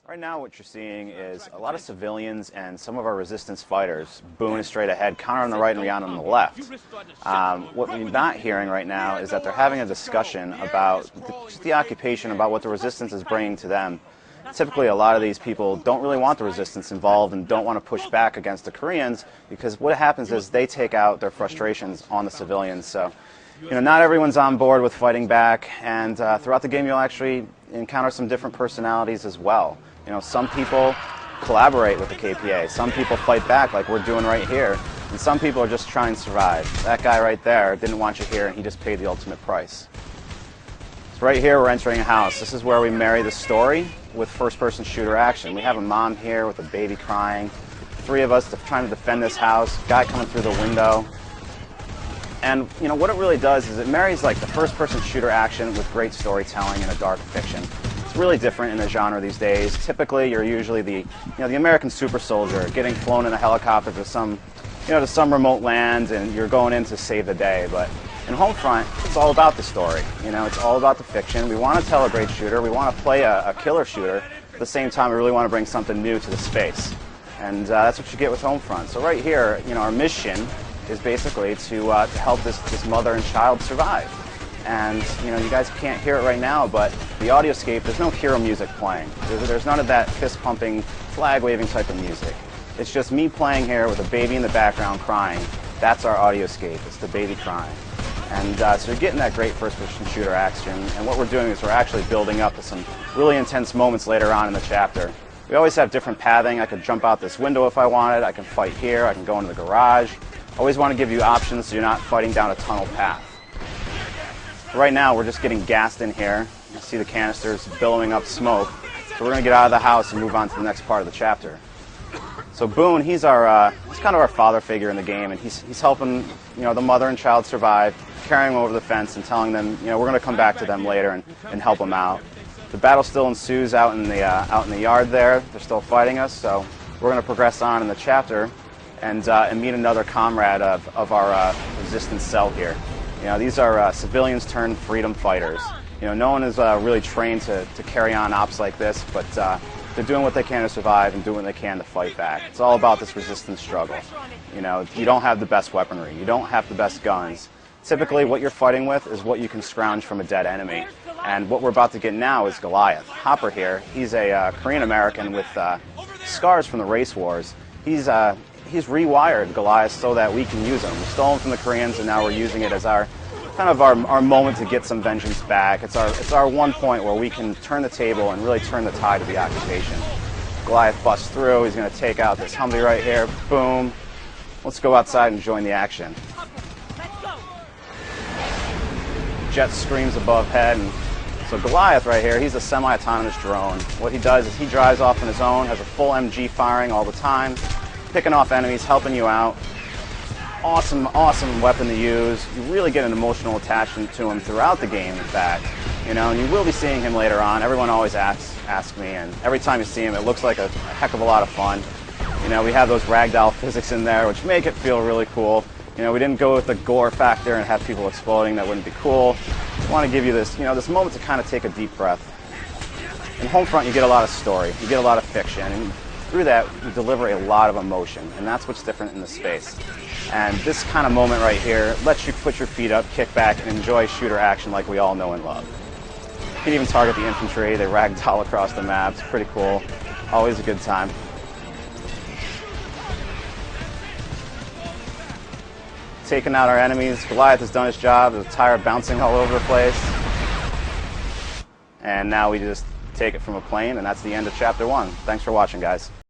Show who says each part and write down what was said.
Speaker 1: Right now what you're seeing is a lot of civilians and some of our resistance fighters. Boone is straight ahead, Connor on the right and Rihanna on the left. What we're not hearing right now is that they're having a discussion about just the occupation, about what the resistance is bringing to them. Typically a lot of these people don't really want the resistance involved and don't want to push back against the Koreans, because what happens is they take out their frustrations on the civilians. So, not everyone's on board with fighting back, and throughout the game you'll actually encounter some different personalities as well. Some people collaborate with the KPA, some people fight back like we're doing right here, and some people are just trying to survive. That guy right there didn't want you here and he just paid the ultimate price. So right here we're entering a house. This is where we marry the story with first-person shooter action. We have a mom here with a baby crying, three of us trying to defend this house, guy coming through the window. And what it really does is it marries like the first-person shooter action with great storytelling and a dark fiction. It's really different in the genre these days. Typically, you're usually the American super soldier getting flown in a helicopter to some remote land, and you're going in to save the day. But in Homefront, it's all about the story. It's all about the fiction. We want to tell a great shooter. We want to play a killer shooter. At the same time, we really want to bring something new to the space, and that's what you get with Homefront. So right here, our mission is basically to help this mother and child survive. And you guys can't hear it right now, but the audioscape, there's no hero music playing. There's none of that fist-pumping, flag-waving type of music. It's just me playing here with a baby in the background crying. That's our audioscape. It's the baby crying. And so you're getting that great first-person shooter action. And what we're doing is we're actually building up to some really intense moments later on in the chapter. We always have different pathing. I could jump out this window if I wanted. I can fight here. I can go into the garage. Always want to give you options so you're not fighting down a tunnel path. Right now we're just getting gassed in here. You see the canisters billowing up smoke. So we're going to get out of the house and move on to the next part of the chapter. So Boone, he's kind of our father figure in the game, and he's helping the mother and child survive, carrying them over the fence and telling them we're going to come back to them later and help them out. The battle still ensues out in the yard there. They're still fighting us, so we're going to progress on in the chapter and meet another comrade of our resistance cell here. These are civilians turned freedom fighters. No one is really trained to carry on ops like this, but they're doing what they can to survive and doing what they can to fight back. It's all about this resistance struggle. You don't have the best weaponry. You don't have the best guns. Typically, what you're fighting with is what you can scrounge from a dead enemy. And what we're about to get now is Goliath. Hopper here, he's a Korean American with scars from the race wars. He's rewired Goliath so that we can use him. We stole him from the Koreans, and now we're using it as our moment to get some vengeance back. It's our one point where we can turn the table and really turn the tide of the occupation. Goliath busts through. He's going to take out this Humvee right here. Boom. Let's go outside and join the action. Jet screams above head. And so Goliath right here, he's a semi-autonomous drone. What he does is he drives off on his own, has a full MG firing all the time, picking off enemies, helping you out. Awesome, awesome weapon to use. You really get an emotional attachment to him throughout the game, in fact. And you will be seeing him later on. Everyone always asks me, and every time you see him, it looks like a heck of a lot of fun. We have those ragdoll physics in there, which make it feel really cool. We didn't go with the gore factor and have people exploding. That wouldn't be cool. Just want to give you this, this moment to kind of take a deep breath. In Homefront, you get a lot of story. You get a lot of fiction. And through that, we deliver a lot of emotion, and that's what's different in the space. And this kind of moment right here lets you put your feet up, kick back, and enjoy shooter action like we all know and love. You can even target the infantry. They ragdoll across the map. It's pretty cool. Always a good time. Taking out our enemies. Goliath has done his job. There's a tire bouncing all over the place. And now we just take it from a plane, and that's the end of Chapter 1. Thanks for watching, guys.